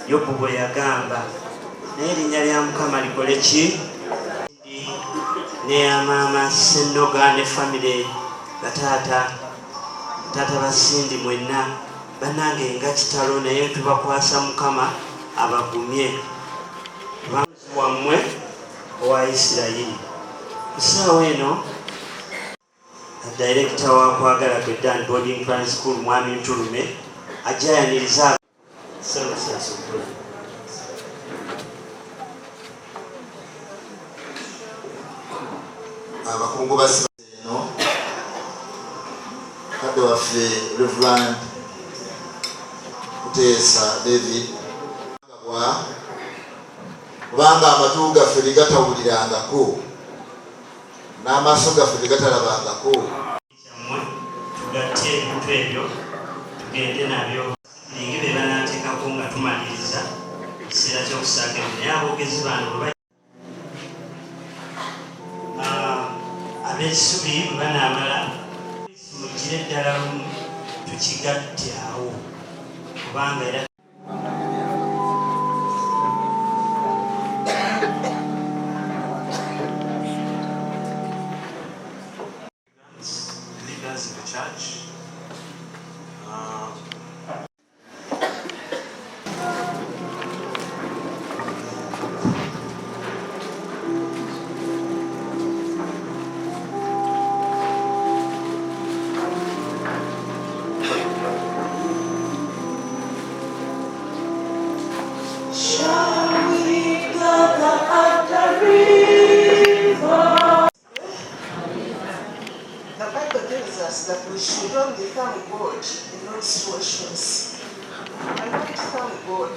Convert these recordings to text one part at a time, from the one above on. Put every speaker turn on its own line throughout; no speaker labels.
Yobu bwe yagamba naye erinnya lya Mukama likole ki? Ne Maama Ssenoga ne family Taata basindi mwenna bannange nga Kitalo naye tubakwasa Mukama abagumye wammwe owa Isirayiri. Kusaawa eno director wa kwagala Uganda Boarding Primary School Mwami Ntulume ajayaniriza
abakungu basiba eno kadde waffe Reverend Butesi David kubanga amatu gaffe tegatawulirangako n'amaaso gaffe tegatalabangako.
tugatte ebintu ebyo tugende nabyo ninge be banaateekako nga tumaliriza ekiseera ky'okusaaka naye aboogezi bano ab'ekisubi bwe banaamala mugire ddala lumu tukigatte awo kubanga era
leaders in the church.
That we should only thank God in all situations. I want to thank God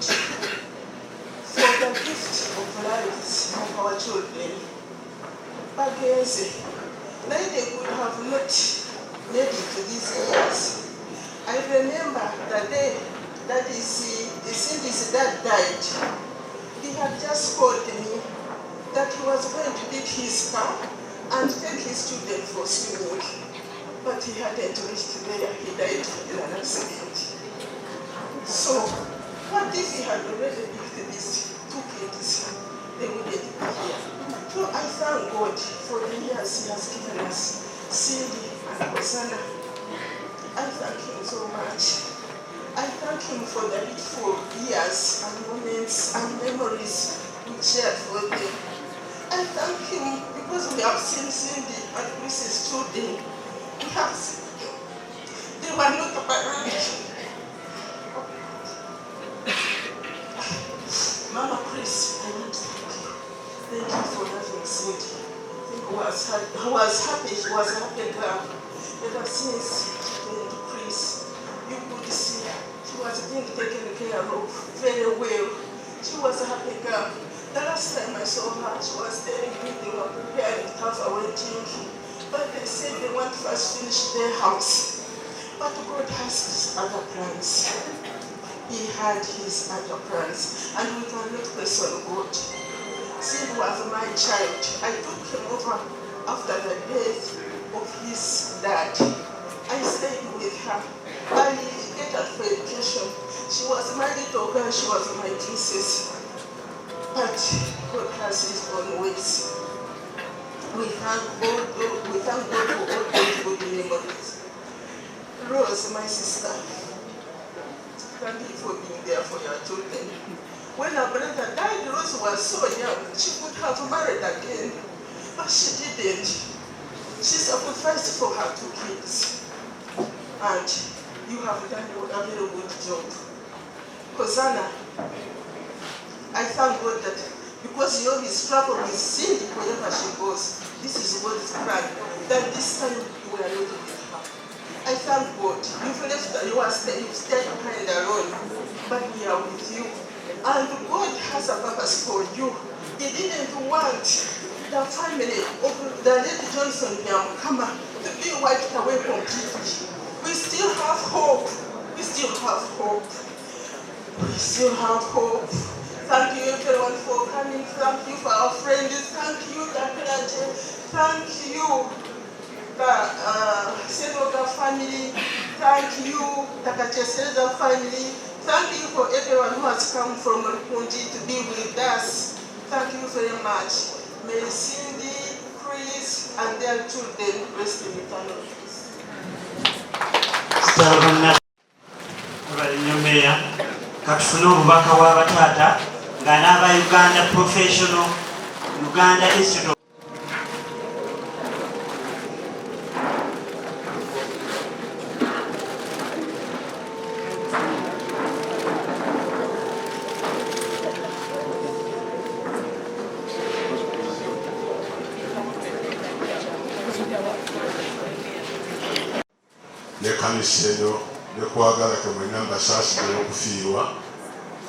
for the gift of lives of our children. Bagenze, they could have not made it to these years. I remember the day that his dad died. He had just called me that he was going to take his car and take his children for swimming. But he hadn't reached there, he died in an accident. So, what if he had already picked these two kids? They wouldn't be here. So I thank God for the years he has given us, Cindy and Hosanna. I thank him so much. I thank him for the beautiful years and moments and memories we shared for them. I thank him because we have seen Cindy and Chris's children. They were not around. Mama Chris, I want to thank you. Thank you for loving Cindy. I think I was happy. She was a happy girl. Ever since she came to Chris, you could see she was being taken care of very well. She was a happy girl. The last time I saw her, she was telling me they were preparing to have a wedding. But they said they want to first finish their house. But God has his other plans. He had his other plans. And we cannot question God. Sid was my child. I took him over after the death of his dad. I stayed with her. I get her for education. She was married to her. She was my princess. But God has his own ways. We thank God for all those good memories. Rose, my sister, thank you for being there for your children. When her brother died, Rose was so young. She could have married again, but she didn't. She sacrificed for her two kids. And you have done a very good job. Hosanna, I thank God that because you always struggle with sin wherever she goes. This is God's plan. That this time you are not with her. I thank God. You've left her, you've stayed behind alone, but we are with you. And God has a purpose for you. He didn't want the family of the late Johnson Byamukama to be wiped away completely. We still have hope. We still have hope. We still have hope. Thank you everyone for coming. Thank you for our friends. Thank you, Ntege. Thank you, the Ssenoga family. Thank you, the Ntege family. Thank you for everyone. everyone who has come from Rukungiri to be with us. Thank you very much. May Cindy, Chris, and their children rest in eternal peace.
Katufuna obubaka wa Taata nga n'aba Uganda Professional Uganda Institute.
Ne kanisa eno ne kwagala ke mwenna mbasaasidde okufiirwa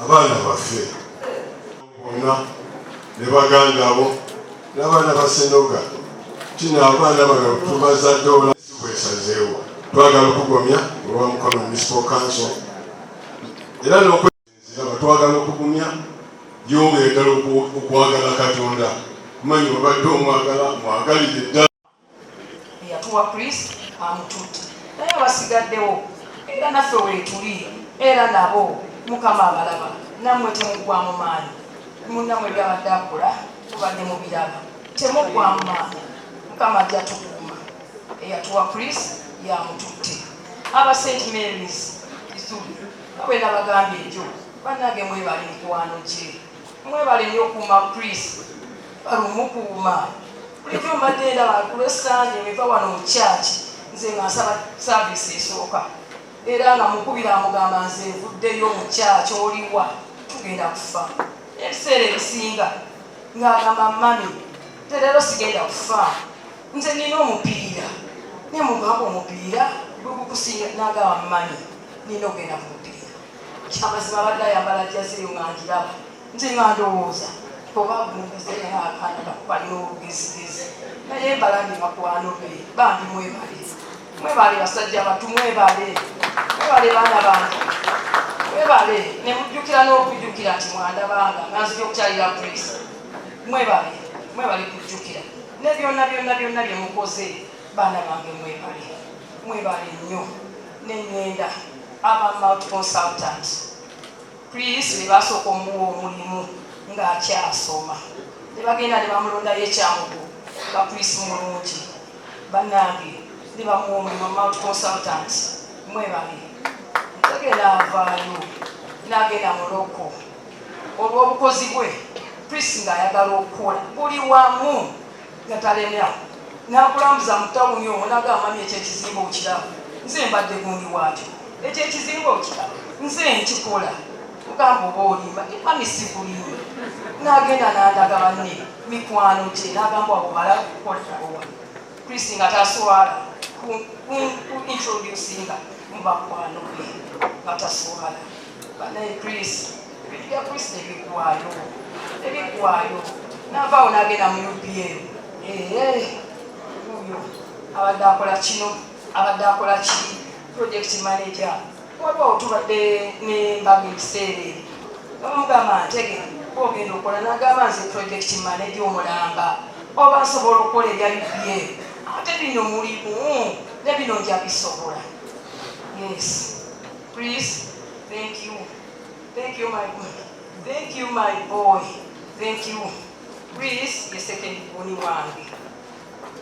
abaana baffe bonna ne baganda abo n'abaana ba Ssenoga kino abaana bano tubazadde olasi bwesazeewo twagala okugumya olwa Mukono Municipal era n'okwesinzira batwagala okugumya byongeddala okwagala Katonda manyi obadde omwagala mwagalire ddala
yatuwa Kristo amututte naye abasigaddewo era naffe weetuli era nabo Mukama abalaba nammwe temuggwamu maanyi munnammwe byabadde akola mubadde mubiraba temuggwamu maanyi Mukama ajja tukuuma eyatuwa Kristo yamututte aba St. Mary's Isuli babe nabagambye ekyo bannange mwebale mikwano gye mwebale nnyo okuuma Kristo balumukuuma bulijjo mbadde ndaba kulwesande miva wano mu kyaki nze nga nsaba saavisi esooka era nga mukubira amugamba nze nvuddeyo mu kyaki oliwa tugenda kufa ebiseera ebisinga ng'agamba mami terero sigenda kufa nze nina omupiira ne mugamba omupiira gukukusinga n'agamba mami nina ogenda ku mupiira kyamazima badde ayambala jazeeyo nga ngiraba nze nga ndowooza oba balina obugezigezi naye mbalandi makwano be bambi mwebale basajja batu mwebale baana bange mwebale ne mujjukira n'okujjukira nti mwandabanga nga nzija okukyalira Kristo mwebale kujjukira ne byonna bye mukoze baana bange mwebale nnyo n'engenda aba mouth consultant Kristo be basooka omuwa omulimu ng'akyasoma ne bagenda ne bamulondayo ekyamugo nga Kristo mulungi bannange ne bamuwa omulimu mouth consultant mwebale Ntege n'avaayo n'agenda mu loko olw'obukozi bwe Kristo ng'ayagala okukola buli wamu nga talemya n'akulambuza mu tawuni omwo n'agamba mami ekyekizimbe okiraba nze mbadde gundi waakyo ekyekizimbe okiraba nze nkikola mugamba oba olimba mami sikulimba n'agenda n'andaga banne mikwano gye n'agamba abo bala kukoleraowa Kristo nga taswala ku introducinga mu bakwano be nga taswala banaye Kristo ebintu bya Kristo ebiggwayo n'avaawo n'agenda mu UPM uyo abadde akola kino abadde akola kiri project manager waliwo tubadde n'embaga ebiseera ebyo bamugamba Ntege ogenda okola n'agamba nze project manager omulamba oba nsobola okukola ebya UPM ate bino mulimu ne bino nja bisobola. Yes, please, thank you my boy, thank you my boy, thank you. Please, the second born wange,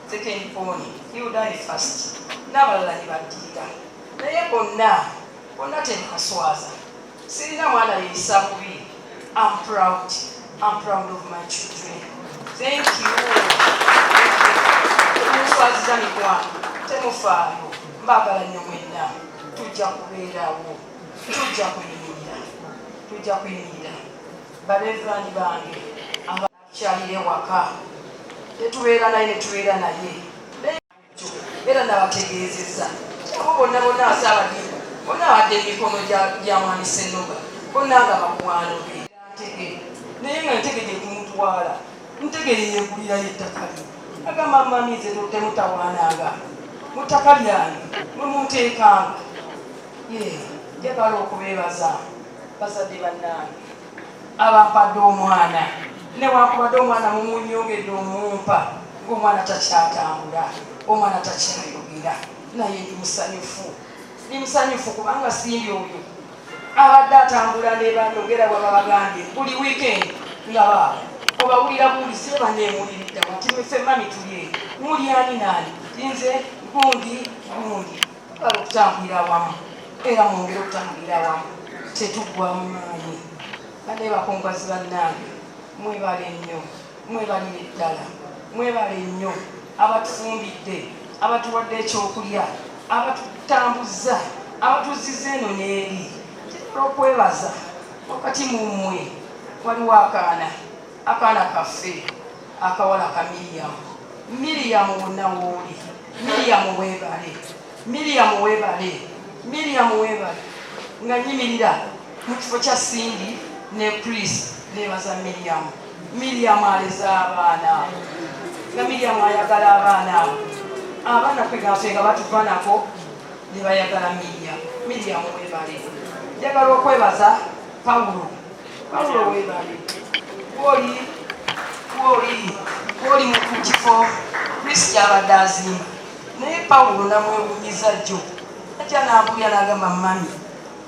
second born, you die first. N'abalala ne baddiira naye bonna tenkaswaza sirina mwana yeeyisa bubi. I'm proud of my children. Thank you. Temuswaziza mikwano temufaayo mbagala nnyo mwenna tujja kubeerawo tujja kuyimirira balevani bange abakyalire waka tetubeera naye netubeera naye era nabategeezezza bonna asaabadiiko bonna abadde emikono gya mwami Ssenoga bonna nga bakwano be Ntege naye nga Ntege gye kumutwala Ntege yeyegulirayo ettaka lye agamba mami nze temutawaananga mu ttaka lyange mwemunteekanga njagala okubeebaza bazadde bannange abampadde omwana newakubadde omwana mumunyongedde omumpa ng'omwana takyatambula omwana takyayogera naye ndi musanyufu kubanga simbi oyo abadde atambula ne banyongera bwe babagambye buli weekend nga baabo obawulira buulise baneemuliridda wati mwefe mami tulye muli ani naani nze gundi kale okutambulira awamu era mwongere okutambulira awamu tetuggwamu maanyi bane bakongazi bannange mwebale nnyo mwebalire ddala mwebale nnyo abatufumbidde abatuwadde ekyokulya abatutambuza abatuziza eno n'eri kitera okwebaza wakati mu mmwe waliwo akaana kaffe akawala ka Miriyamu wonna wooli Miriyamu weebale nga nyimirira mu kifo kya Sindi ne Chris nebaza Miriyamu aleza abaana nga Miriyamu ayagala abaana kwegafe nga batuva nako ne bayagala Miriyamu weebale njagala okwebaza Pawulo weebale woli mu kifo Chris kyabadde azimba naye Pawulo namwewuunyiza jjo atya n'ambulya n'agamba mami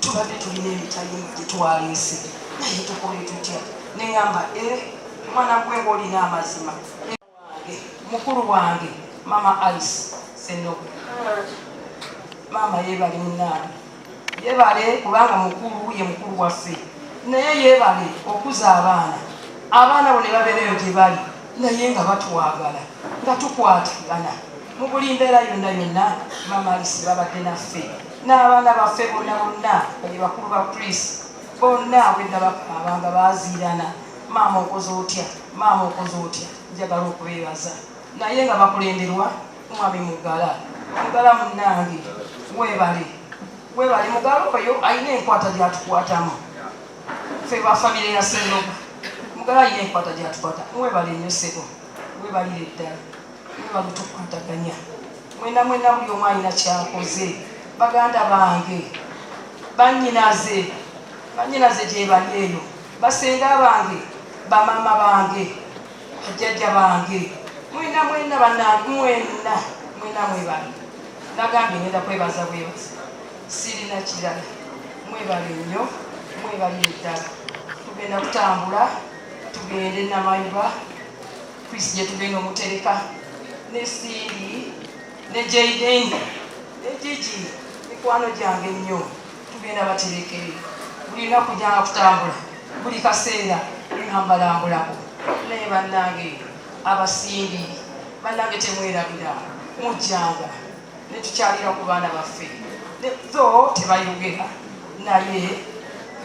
tubadde tulina emitayimu gye twaleese naye tukole tutya neŋŋamba mwana gwenga olina amazima mukulu wange Maama Alice Ssenoga Maama yeebale munnange yeebale kubanga mukulu ye mukulu waffe naye yeebale okuza abaana bo ne babeereyo gye bali naye nga batwagala nga tukwatagana mu buli mbeera yonna Maama Alice babadde naffe n'abaana baffe bonna bali bakulu ba Chris bonna bwedda bakaabanga baziirana maama okoze otya njagala okubeebaza naye nga bakulemberwa mwami Mugala munnange weebale Mugala oyo alina enkwata gyatukwatamu ffe ba famire ya Ssenoga Mugala alina enkwata gyatukwata mwebale nnyo ssebo weebalire ddala mwebale tukwataganya mwena buli omu alina kyakoze baganda bange bannyinaze gye bali eyo basenga bange bamaama bange bajjajja bange mwena bannange mwena mwebale nagambye ngenda kwebaza sirina kirala mwebale nnyo mwebalire ddala tugenda kutambula tugende Namayuba Chris gye tugenda omutereka ne Siri ne Jayden ne Gigi mikwano gyange nnyo tugenda baterekere buli lunaku gyanga kutambula buli kaseera ngambalambulako naye bannange abasimbi bannange temwerabira mujjanga ne tukyalira ku baana baffe so tebayogera naye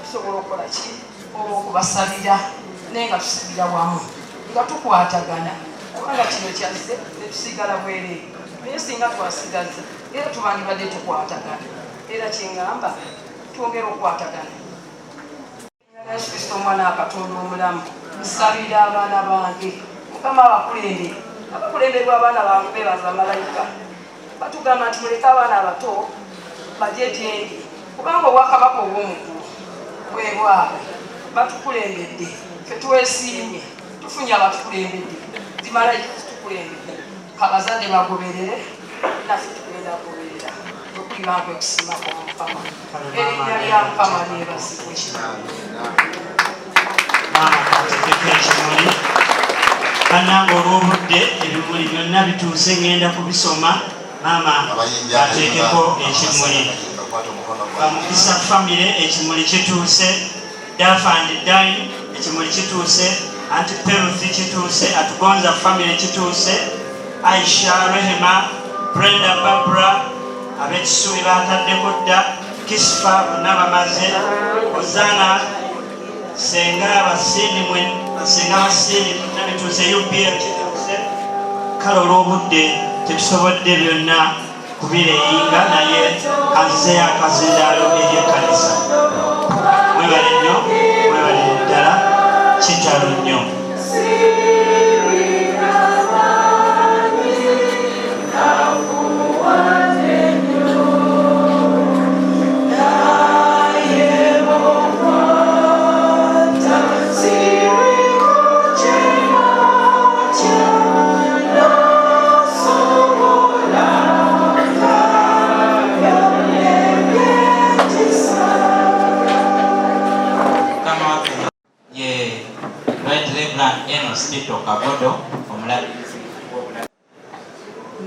tusobola okukola ki oba okubasabira naye nga tusabira wamu nga tukwatagana kubanga kino kyazze ne tusigala bwereere naye singa twasigaza era tubandibadde tukwatagana era kyeŋŋamba twongera okukwatagana Yesu Kristo omwana wa Katonda omulamu nsabira abaana bange Mukama abakulemberwa abaana bange beebaza malayika batugamba nti muleke abaana abato bajje gyendi kubanga obwakabaka obw'omukulu bwebwabwe batukulembedde ffe twesiimye tufunye abatukulembedde zimalayika zitukulembedde abazadde bagoberere naffe tugenda kugoberera okuyibanga okusiima kwa Mukama erinnya lya Mukama lyebazibwe
Maama kategeka ekimuli bannange olw'obudde ebimuli byonna bituuse ngenda kubisoma maama ateekeko ekimuli bamukisa famire ekimuli kituuse Dafand Dine ekimuli kituuse Antiperuthi kituuse Atugonza famire kituuse Aisha Rehema Brenda Barbara ab'ekisubi bataddeko dda Kisfa bonna bamaze Ozana senga abasindi nabituuse UPM kituuse kale olw'obudde tetusobodde byonna kubireyinga naye kanzizeyo akazindaalo ery'ekkanisa mwebale nnyo mwebale ddala kitalo nnyo
era Enos Kitto Kagodo omulabirizi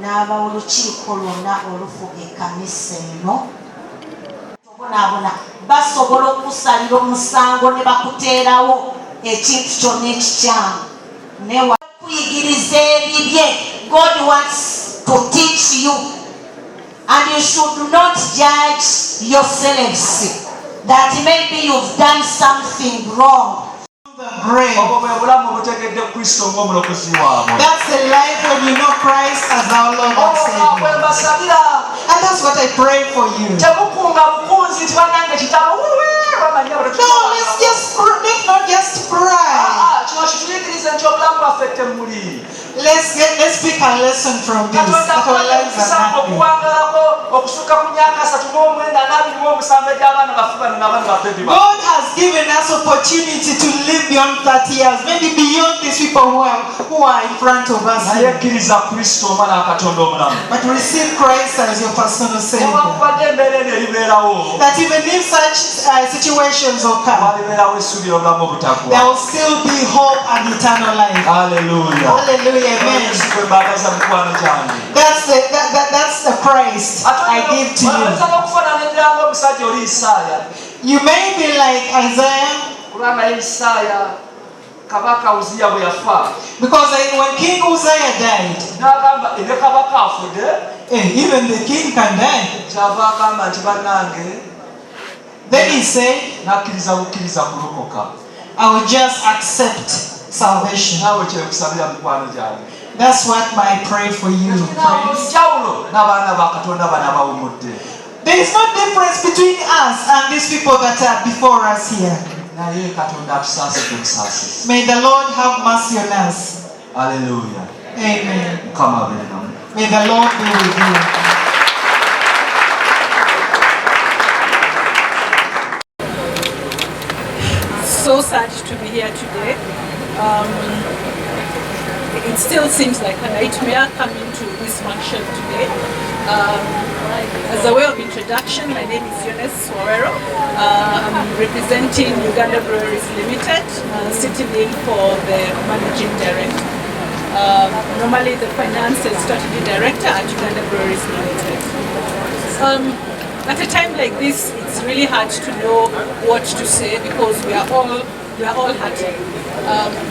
n'aba olukiiko lwonna olufuga ekkanisa eno bonaabona basobola okusalira omusango ne bakuteerawo ekintu kyonna ekikyamu newa kuyigiriza ebibye. God wants to teach you and you should not judge yourselves that maybe you've done something wrong. That's the life when you know Christ as our Lord and Savior. And that's what I pray for you. No, let's not just cry. Let's pick a lesson from this. That our lives are happy. God has given us opportunity to live beyond 30 years, maybe beyond these people who are in front of us. But receive Christ as your personal Savior. That even if such situations occur, there will still be hope and eternal life. Hallelujah. Hallelujah. Amen. That's the Christ I give to you. You may be like Isaiah. Because when King Uzziah died, even the king can die. Then he said, I will just accept salvation. That's what I pray for you, friends. There is no difference between us and these people that are before us here. May the Lord have mercy on us.
Hallelujah.
Amen.
Come on,
may the Lord be with you.
So sad to be here today. It still seems like a nightmare coming to this function today. As a way of introduction, my name is Jayden Alvin. I'm representing Uganda Breweries Limited, sitting in for the managing director. Normally the finance and strategy director at Uganda Breweries Limited. At a time like this, it's really hard to know what to say because we are all hurting.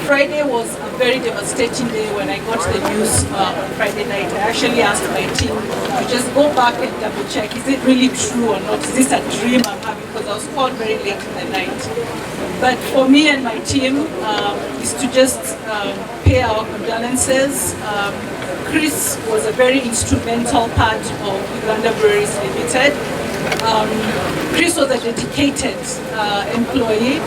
Friday was a very devastating day when I got the news on Friday night. I actually asked my team to just go back and double check, is it really true or not? Is this a dream I'm having? Because I was called very late in the night. But for me and my team is to just pay our condolences. Chris was a very instrumental part of Uganda Breweries Limited. Chris was a dedicated employee,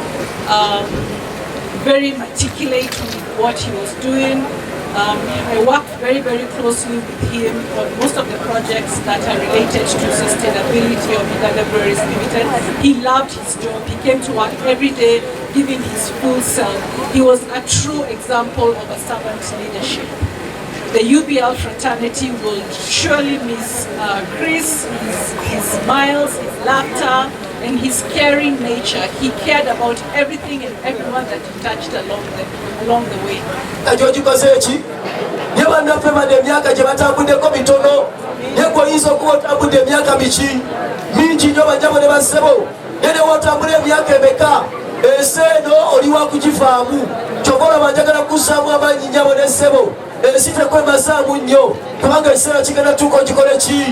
very meticulous with what he was doing. I worked very, very closely with him on most of the projects that are related to sustainability of Uganda Breweries Limited. He loved his job. He came to work every day, giving his full self. He was a true example of a servant leadership. The UBL fraternity will surely miss Chris, his smiles, his laughter, and his caring nature. He cared about everything and everyone that he touched along the way.
Esitekwemazaamu nnyo kubanga ekiseera kigenda tuuka ogikole ki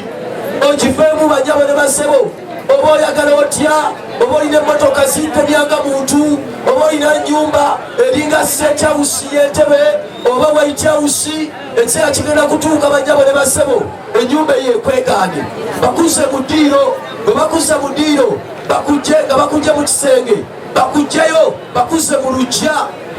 ogifeemu banyabo ne basebo oba oyagala otya oba olina emmotoka zitemyanga muntu oba olina nnyumba eringa State House y'entebe oba White House ekiseera kigenda kutuuka banyabo ne basebo ennyumba eyo ekwegaane bakuze mu ddiiro bwe bakuze mu ddiiro bakujje nga bakujje mu kisenge bakujjeyo bakuze mu luggya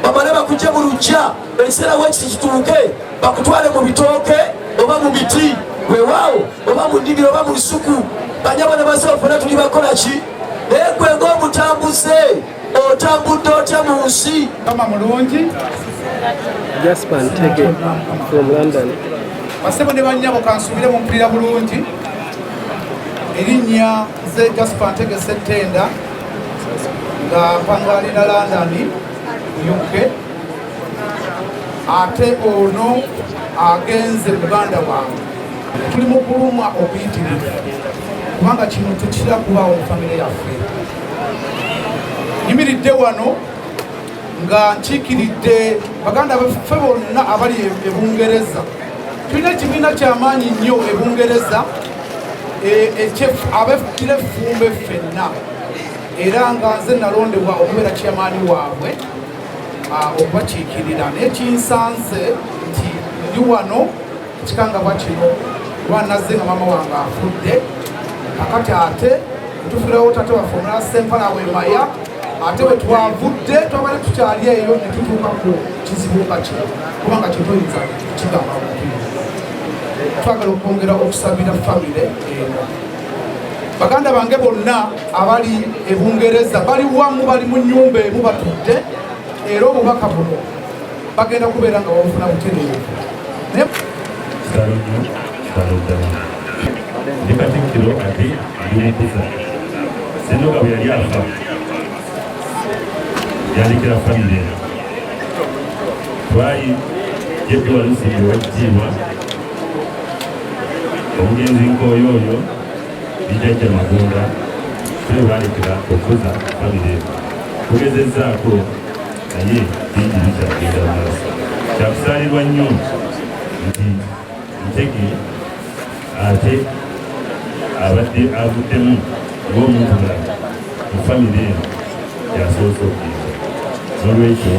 bamale bakujje mu luggya ekiseera wekiti kituuke bakutwale mu bitooke oba mu biti weewaawo oba mu nnimiro oba mu lusuku banyabo ne basebo fena tuli bakola ki naye gwe ng'omutambuze otambudde otya mu nsi
kama mulungi
Nsibambi Ntege from London.
basebo ne bannyabo kansubire mu mpulira bulungi erinnya ze Nsibambi Ntege Settenda nga mpangaalira London UK ate ono agenze muganda wange. Tuli mu kulumwa obuyitirivu kubanga kino tekitera kubaawo mu famire yaffe. Nyimiridde wano nga nkiikiridde baganda baffe bonna abali e Bungereza. Tulina ekibiina ky'amaanyi nnyo e Bungereza abefukira effumbe ffenna, era nga nze nalondebwa okubeera kyamaani waabwe okubakiikirira. Naye kinsanze nti ndi wano ekikangabwa kino kuba nazze nga maama wange afudde, kakati ate tufiirawo tate waffe omulala Sempala Wemaya, ate bwe twavudde twabale tukyali eyo ne tutuuka ku kizibu nga kino kubanga kitoyinza kigamba twagala okwongera okusabira famire eno. Baganda bange bonna abali e Bungereza bali wamu, bali mu nnyumba emu batudde, era obubaka buno bagenda kubeera nga babufuna butereevu.
Ndi Katikkiro ate ndi mukuza. Ssenoga bwe yali afa yalekera famire eno. Twali Jayden Alvin Nsibambi ow'ekitiibwa omugenzi nk'oyooyo bijjajja Magunda tule balekera okuza famire eno. Tugezezzaako naye bingi bikyagenda maaso. Kyakusaalirwa nnyo nti Ntege ate abadde avuddemu ng'omuntu mulala mu famire eno yasoose okuyinza. N'olwekyo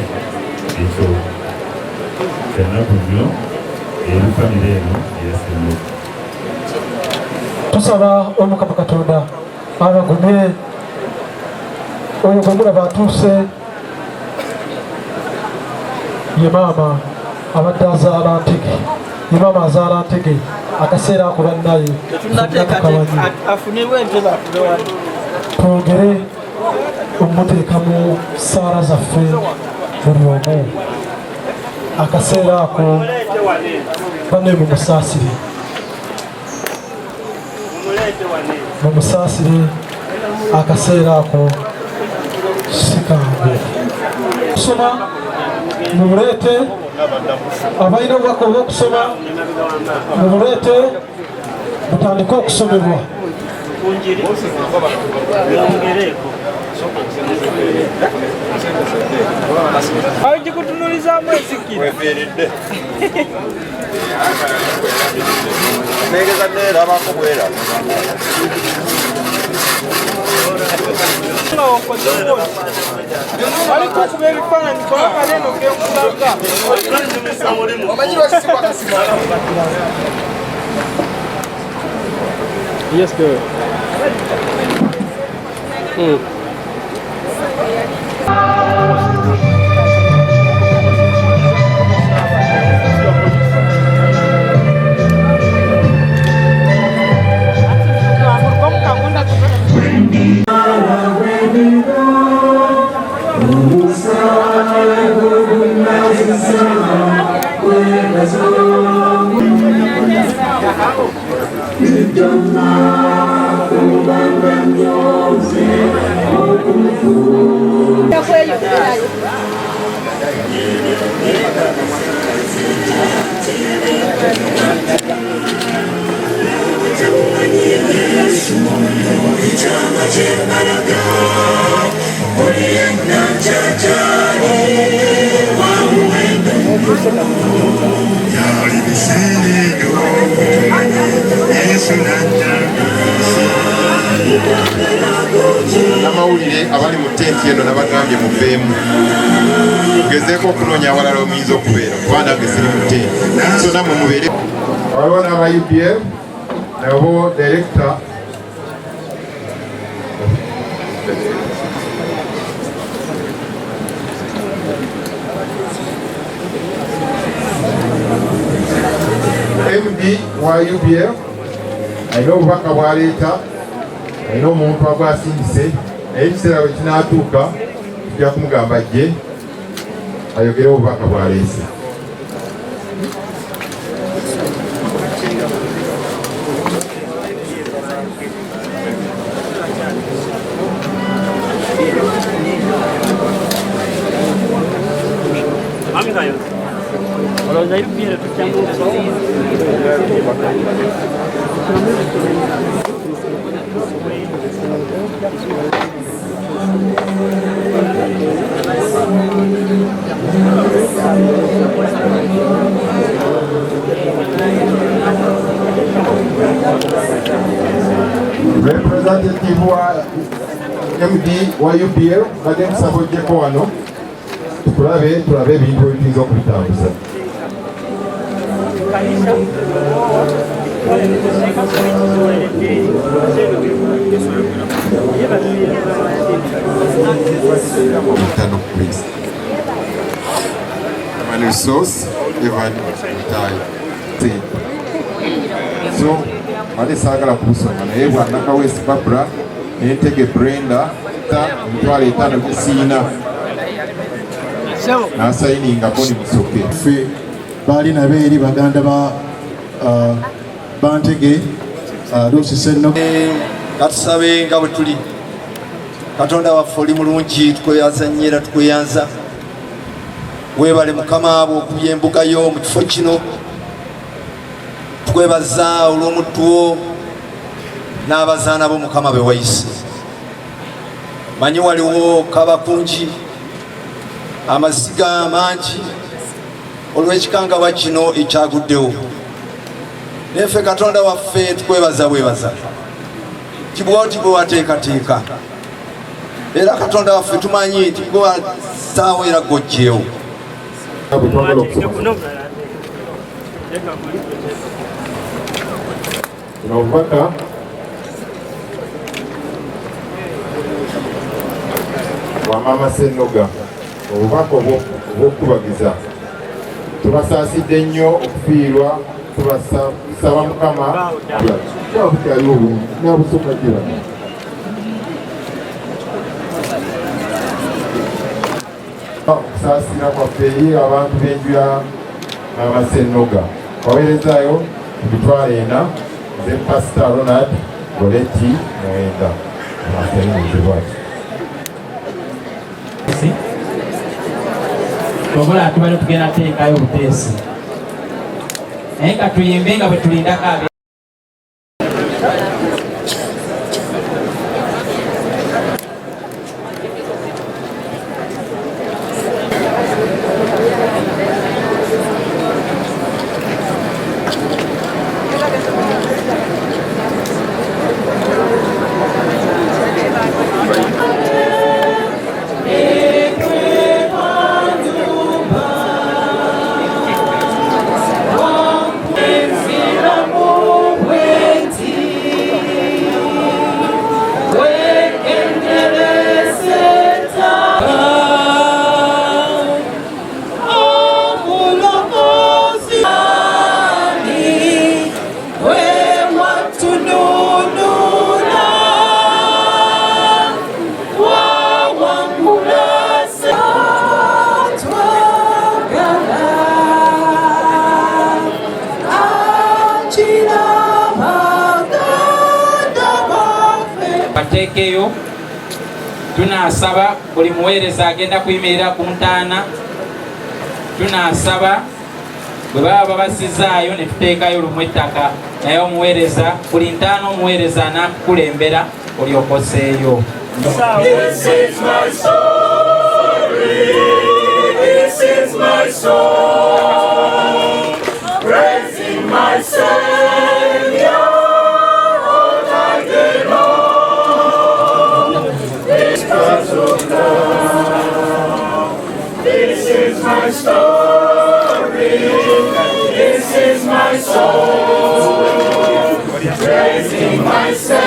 ekyo kyannaku nnyo eri famire eno eya Ssenoga.
Tusaba Omukama Katonda abagumye oyo gwe mulaba atuuse ye maama abadde azaala Ntege, ye maama azaala Ntege akaseera ako bannaye twongere okumuteeka mu ssaala zaffe buli omu. Akaseera ako banne mumusaasire, mumusaasire. Akaseera ako sikange kusoma mumuleete, abalina obubaka obw'okusoma mumuleete, mutandike okusomebwa.
Agikutunulizamu esikiri wefiiridde negeza nerabako bwera ariko kuba ebifaananyi kubanga leno gekulaga
Yes, go.
Namawulire abali mu tenti eno nabagambye muveemu tugezeeko okunoonya awalala omuyinza okubeera kuba nange siri mu tenti so nammwe mubeere.
Waliwo n'aba UPL nabo director MD wa UPL alina obubaka bwaleeta, alina omuntu agwasindise, naye ekiseera bwe kinaatuuka tujja kumugamba ajje ayogere obubaka bwaleese.
Representative wa MD wa UPL badde tusabojjeko wano tulabe ebintu ebiyinza okubitambuza. Emmanuel Sauce, Evan Tai. So, ate saagala kumusoma naye bwannakawesi Barbara n'Entege Brenda emitwalo 5 gisiina n'asayiningako ne musoke.
Ffe baali nabo eri baganda ba Ntege Ntege Ssenoga.
Katusabe nga bwe tuli. Katonda waffe oli mulungi, tukweyanza nnyo era tukweyanza. Weebale Mukama bw'okubya embuga yo mu kifo kino. Tukwebaza olw'omuttu wo n'abazaana bo Mukama be wayise. Manyi waliwo kabakungi amaziga mangi olw'ekikangabwa kino ekyaguddewo. Naye ffe Katonda waffe tukwebaza bwebaza. Kibwoti bwe wateekateeka. Era Katonda waffe tumanyi nti gwe wasaawo era gojjeewo.
Obubaka bwa Maama Ssenoga, obubaka obw'okubagiza. Tubasaasidde nnyo okufiirwa, tubasaba Mukama kyabutaliwo bulungi n'abusooka gira. Okusaasira kwaffe eri abantu b'enju ya Maama Ssenoga. Waweerezaayo emitwalo 4 ze Pastor Ronald Goleti Mwenda.
Tobola tubale tugenda teekayo Butesi. Naye nga tuyimbe nga bwe tulindako abe. Bateekeyo tunasaba buli muweereza agenda kuyimirira ku ntaana, tunasaba bwe baba babasizaayo ne tuteekayo lumu ettaka, naye omuweereza buli ntaana omuweereza anakukulembera olyoka osseeyo.
This is my story, this is my song, praising my Savior all I day long. Because of love, this is my story, this is my song, praising my Savior.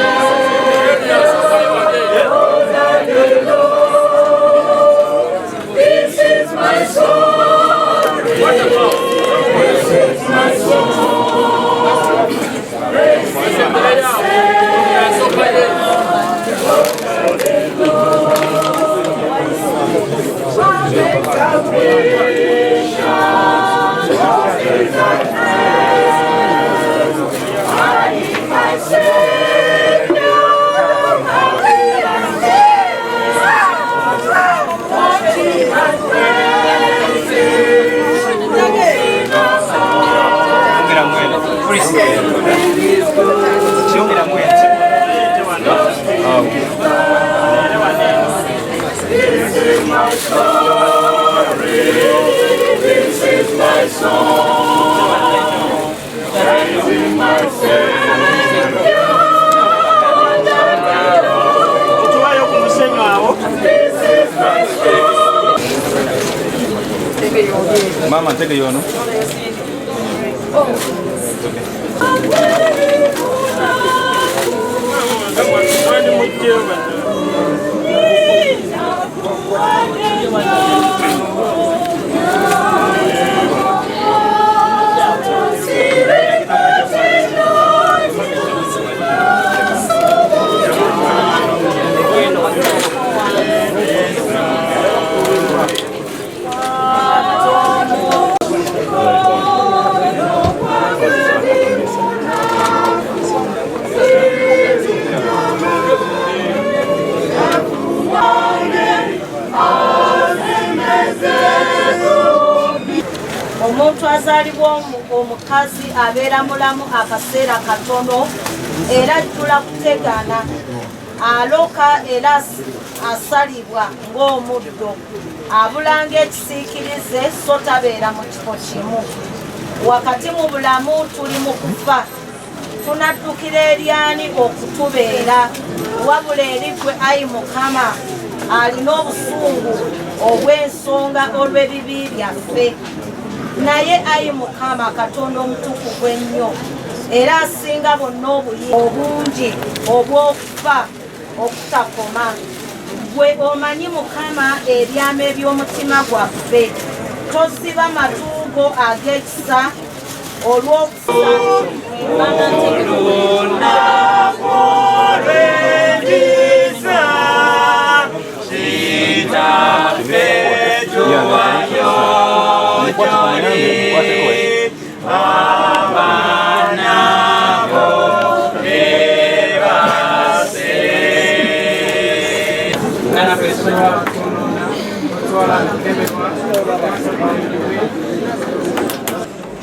Maama Ntege yono.
Omuntu azaalibwa omukazi abeera mulamu akaseera katono era ajjula kutegana aloka era asalibwa ng'omuddo abulanga ekisiikirize so tabeera mu kifo kimu wakati mu bulamu tuli mu kufa tunaddukira eryani okutubeera wabula eri gwe ayi Mukama alina obusungu obw'ensonga olw'ebibi byaffe naye ayi Mukama Katonda omutukuvu ennyo era asinga bonna obungi obw'okufa okutakoma gwe omanyi Mukama ebyama eby'omutima gwaffe tosiba matuugo ag'ekisa olw'okufa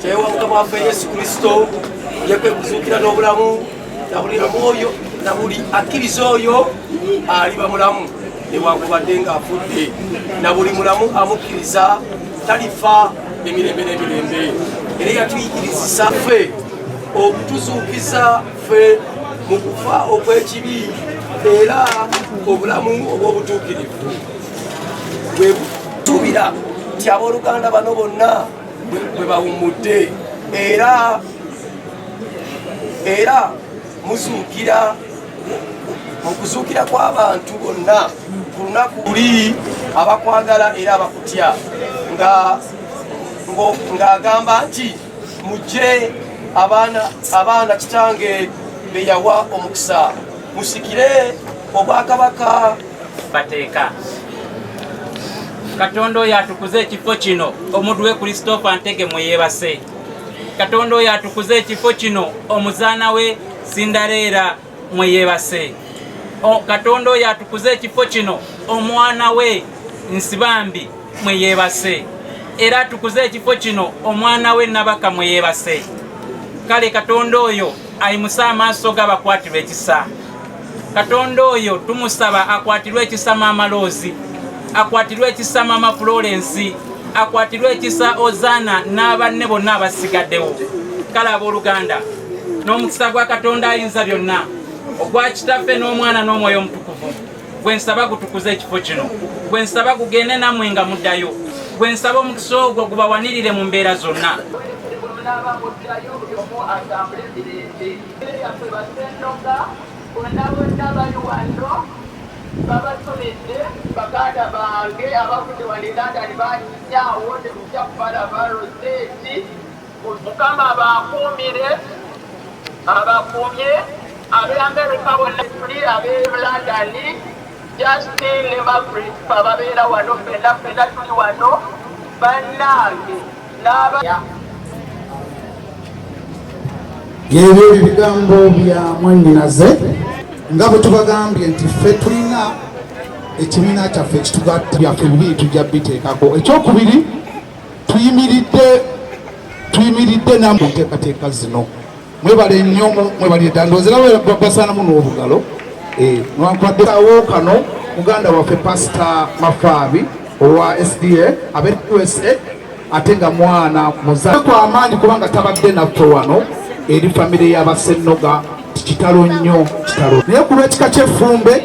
kyewanga mwaffe Yesu Kristo yekwe kuzuukira n'obulamu na buli mwoyo na buli akkiriza oyo aliba mulamu newankubadde ng'afudde na buli mulamu amukkiriza talifa emirembe n'emirembe era yatuyigirizisa ffe okutuzuukiza ffe mu kufa okw'ekibi era obulamu obw'obutuukirivu bwe butuubira nti abooluganda bano bonna bwe bawummudde era muzuukira mu kuzuukira kw'abantu bonna ku lunaku luli abakwagala era abakutya ng'agamba nti mujje abaana kitange be yawa omukisa musikire obwakabaka
bateeka Katonda oyo atukuze ekifo kino omuddu we Christopher Ntege mweyeebase Katonda oyo atukuze ekifo kino omuzaana we Sindaleera mweyeebase Katonda oyo atukuze ekifo kino omwana we Nsibambi mweyeebase era atukuze ekifo kino omwana we Nabakka mweyeebase kale Katonda oyo ayimusa amaaso g'abakwatirwa ekisa Katonda oyo tumusaba akwatirwe ekisa Maama Loozi akwatirwe ekisa Maama Florence akwatirwe ekisa Ozana n'abanne bonna abasigaddewo kale abooluganda n'omukisa gwa Katonda ayinza byonna ogwa kitaffe n'omwana n'omwoyo omutukuvu gwe nsaba gutukuze ekifo kino gwe nsaba gugende nammwe nga muddayo gwe nsaba omukisa ogwo gubawanirire mu mbeera zonna
babasobedde baganda bange abavudde wanegandani banyawo temujja kubala baroseti Mukama abakuumye ab'Amerika bonna tuli ab'Londoni Justin ne Margaret ababeera wano ffenna tuli wano bannange
ebyo ebigambo bya mwannyinaze nga bwe tubagambye nti ffe tulina ekibiina kyaffe ekitugatta byaffe bibiri tujja biteekako ekyokubiri tuyimiridde namu nteekateeka zino mwebale nnyo mwebale ddala ndowooza nabo basaanamu n'obugalo nwankwaddeawo kano muganda waffe pasita Mafaabi owa SDA abe USA ate nga mwana muzaale kwa amaanyi kubanga tabadde naffe wano eri famire y'aba Ssenoga kitalo nnyo kitalo naye ku lw'ekika ky'effumbe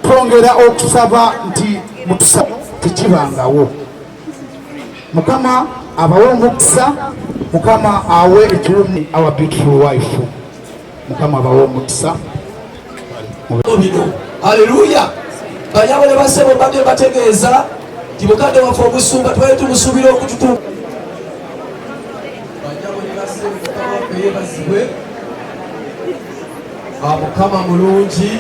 twongera okusaba nti mutusa tekibangawo Mukama abawe omukisa Mukama awe ekiwumi our beautiful wife Mukama abawe omukisa
haleluya banyabone basebo badde bategeeza nti mukadde waffe obusumba twali tumusuubira okututuuka banyabone basebo yebazibwe Mukama mulungi